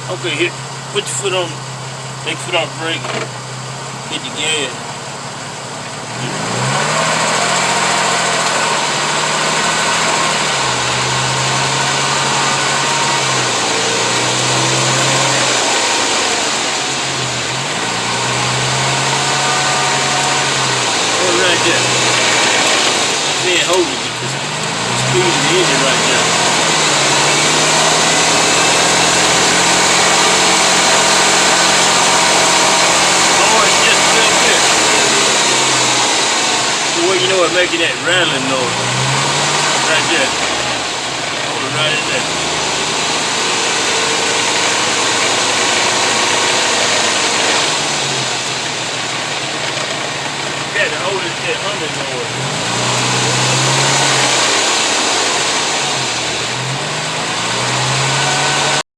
Okay, here. Put your foot on. Take your foot off the brake. Hit the gas. Right there. See it hold it. Just squeeze the engine right there. Well, you know what, making that rattling noise right there.